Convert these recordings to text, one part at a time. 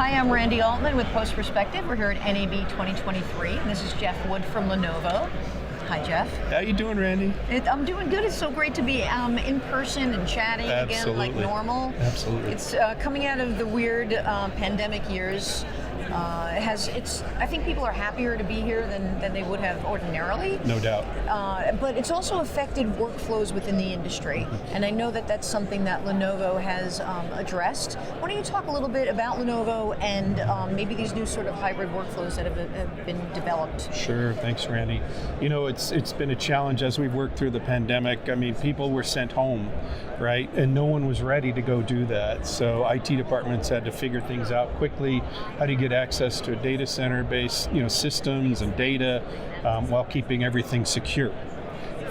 Hi, I'm Randy Altman with Post Perspective. We're here at NAB 2023. And this is Jeff Wood from Lenovo. Hi, Jeff. How you doing, Randy? I'm doing good. It's so great to be in person and chatting again like normal. Absolutely. It's coming out of the weird pandemic years. I think people are happier to be here than they would have ordinarily. No doubt. But it's also affected workflows within the industry, and I know that that's something that Lenovo has addressed. Why don't you talk a little bit about Lenovo and maybe these new sort of hybrid workflows that have been developed? Sure, thanks, Randy. You know, it's been a challenge as we've worked through the pandemic. I mean, people were sent home, right? And no one was ready to go do that. So IT departments had to figure things out quickly. How do you get access to a data center-based, systems and data while keeping everything secure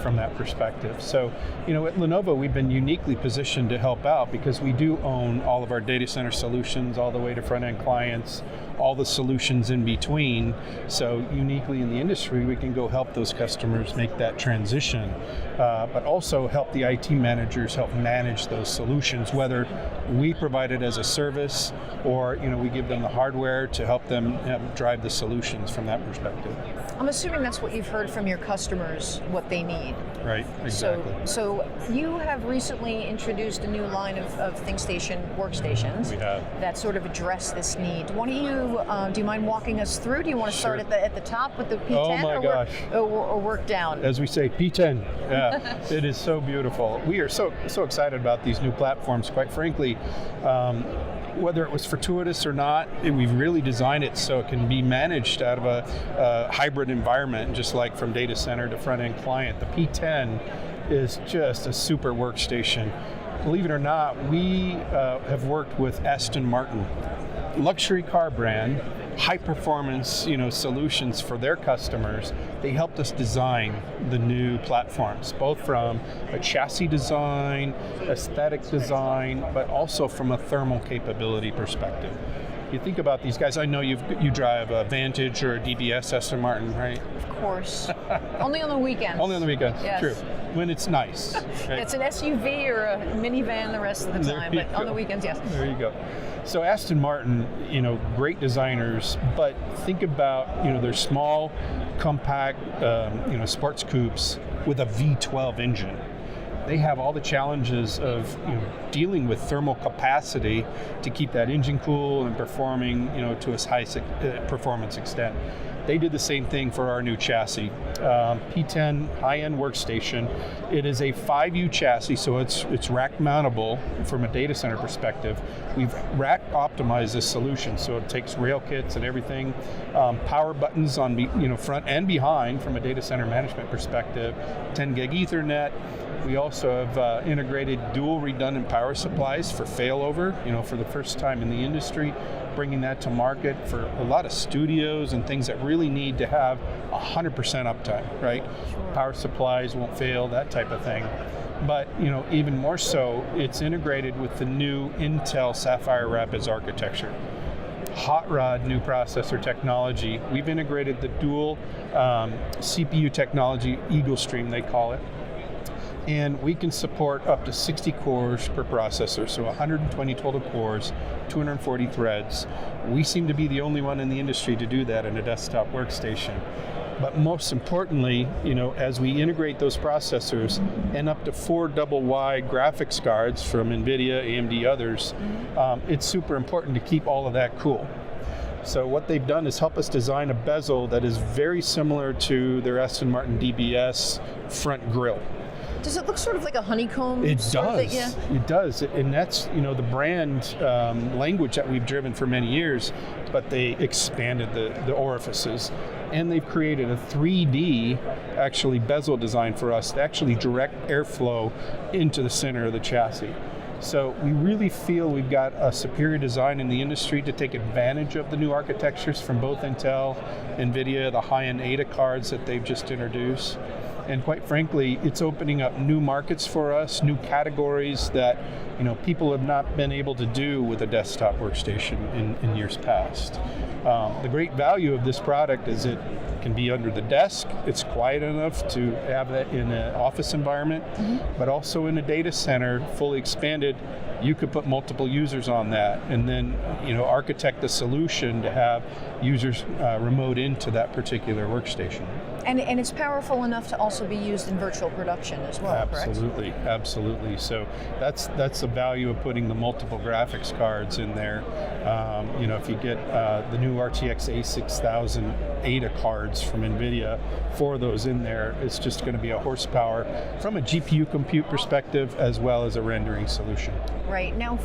from that perspective? So, at Lenovo, we've been uniquely positioned to help out because we do own all of our data center solutions all the way to front-end clients, all the solutions in between. So uniquely in the industry, we can go help those customers make that transition, but also help the IT managers help manage those solutions, whether we provide it as a service or we give them the hardware to help them drive the solutions from that perspective. I'm assuming that's what you've heard from your customers, what they need. Right, exactly. So you have recently introduced a new line of ThinkStation workstations. We have. That sort of address this need. Why don't you, do you mind walking us through? Do you want to start at the top with the P10 oh my gosh. Or work down? As we say, P10. Yeah, it is so beautiful. We are so excited about these new platforms, quite frankly. Whether it was fortuitous or not, we've really designed it so it can be managed out of a hybrid environment, just like from data center to front-end client. The P10 is just a super workstation. Believe it or not, we have worked with Aston Martin, luxury car brand, high performance solutions for their customers. They helped us design the new platforms, both from a chassis design, aesthetic design, but also from a thermal capability perspective. You think about these guys, I know you drive a Vantage or a DBS Aston Martin, right? Of course. Only on the weekends. Only on the weekends, yes. True. When it's nice. Right? It's an SUV or a minivan the rest of the time, but on the weekends, yes. There you go. So Aston Martin, great designers, but think about, their small, compact, sports coupes with a V12 engine. They have all the challenges of dealing with thermal capacity to keep that engine cool and performing to its high performance extent. They did the same thing for our new chassis. P10 high-end workstation. It is a 5U chassis, so it's rack mountable from a data center perspective. We've rack optimized this solution, so it takes rail kits and everything. Power buttons on front and behind from a data center management perspective. 10 gig Ethernet. We also have integrated dual redundant power supplies for failover, for the first time in the industry, bringing that to market for a lot of studios and things that really need to have 100% uptime, right? Sure. Power supplies won't fail, that type of thing. But, even more so, it's integrated with the new Intel Sapphire Rapids architecture. Hot rod new processor technology. We've integrated the dual CPU technology, Eagle Stream they call it. And we can support up to 60 cores per processor, so 120 total cores, 240 threads. We seem to be the only one in the industry to do that in a desktop workstation. But most importantly, as we integrate those processors and up to 4 double-wide graphics cards from NVIDIA, AMD, others, it's super important to keep all of that cool. So what they've done is help us design a bezel that is very similar to their Aston Martin DBS front grille. Does it look sort of like a honeycomb? It does. Yeah. It does, and that's the brand language that we've driven for many years. But they expanded the orifices, and they've created a 3D actually bezel design for us to actually direct airflow into the center of the chassis. So we really feel we've got a superior design in the industry to take advantage of the new architectures from both Intel, NVIDIA, the high-end Ada cards that they've just introduced. And quite frankly, it's opening up new markets for us, new categories that people have not been able to do with a desktop workstation in years past. The great value of this product is it can be under the desk. It's quiet enough to have that in an office environment, but also in a data center, fully expanded. You could put multiple users on that, and then architect a solution to have users remote into that particular workstation. And it's powerful enough to also be used in virtual production as well, absolutely, correct? Absolutely. So that's the value of putting the multiple graphics cards in there. If you get the new RTX A6000 ADA cards from NVIDIA, 4 of those in there, it's just going to be a horsepower from a GPU compute perspective as well as a rendering solution. Right. Now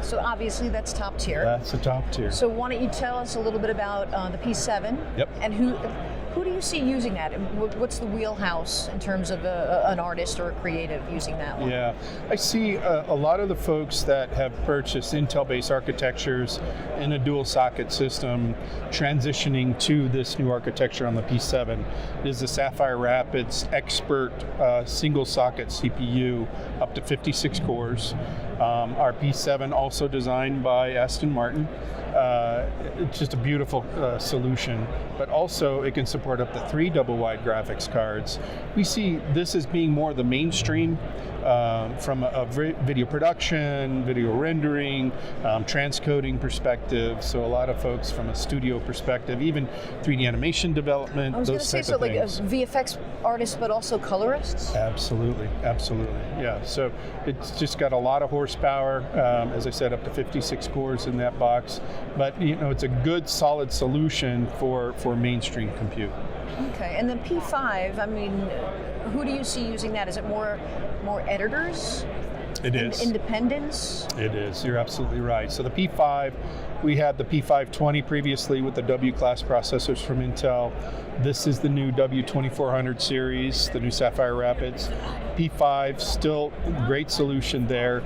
so obviously that's top tier. That's the top tier. So why don't you tell us a little bit about the P7? Yep. And who do you see using that? And what's the wheelhouse in terms of an artist or a creative using that one? Yeah, I see a lot of the folks that have purchased Intel-based architectures in a dual socket system transitioning to this new architecture on the P7. It is the Sapphire Rapids Expert single socket CPU up to 56 cores. Our P7 also designed by Aston Martin. It's just a beautiful solution, but also it can support up to 3 double-wide graphics cards. We see this as being more the mainstream from a video production, video rendering, transcoding perspective. So a lot of folks from a studio perspective, even 3D animation development, those type of things. I was going to say, so like VFX artists, but also colorists? Absolutely, absolutely, yeah. So it's just got a lot of horsepower, as I said, up to 56 cores in that box. But it's a good, solid solution for mainstream compute. Okay, and then P5, I mean, who do you see using that? Is it more editors? It is. Independence? It is. You're absolutely right. So the P5, we had the P520 previously with the W-class processors from Intel. This is the new W2400 series, the new Sapphire Rapids. P5, still great solution there.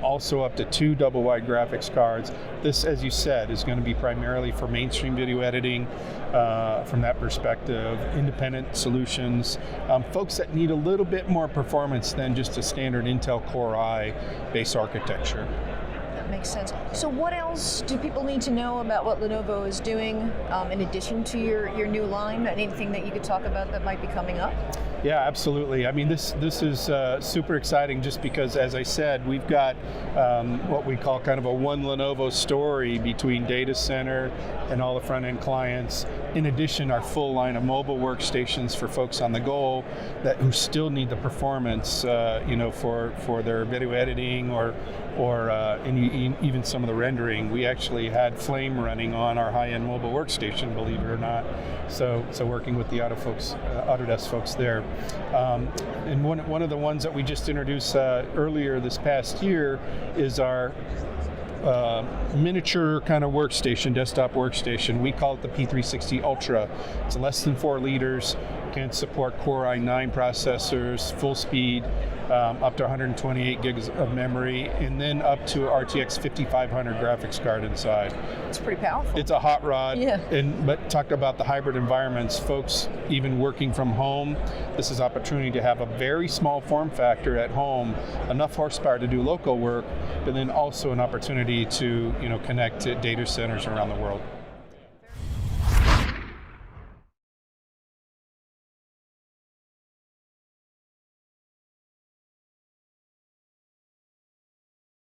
Also up to 2 double-wide graphics cards. This, as you said, is going to be primarily for mainstream video editing from that perspective, independent solutions. Folks that need a little bit more performance than just a standard Intel Core i based architecture. That makes sense. So what else do people need to know about what Lenovo is doing in addition to your new line? Anything that you could talk about that might be coming up? Yeah, absolutely. I mean, this is super exciting just because, as I said, we've got what we call kind of a one Lenovo story between data center and all the front-end clients. In addition, our full line of mobile workstations for folks on the go who still need the performance, for their video editing or even some of the rendering. We actually had Flame running on our high-end mobile workstation, believe it or not. So working with the Autodesk folks there. And one of the ones that we just introduced earlier this past year is our miniature kind of workstation, desktop workstation. We call it the P360 Ultra. It's less than 4 liters, can support Core i9 processors, full speed, up to 128 gigs of memory, and then up to RTX 5500 graphics card inside. It's pretty powerful. It's a hot rod. Yeah. But talk about the hybrid environments, folks even working from home, this is opportunity to have a very small form factor at home, enough horsepower to do local work, but then also an opportunity to connect to data centers around the world.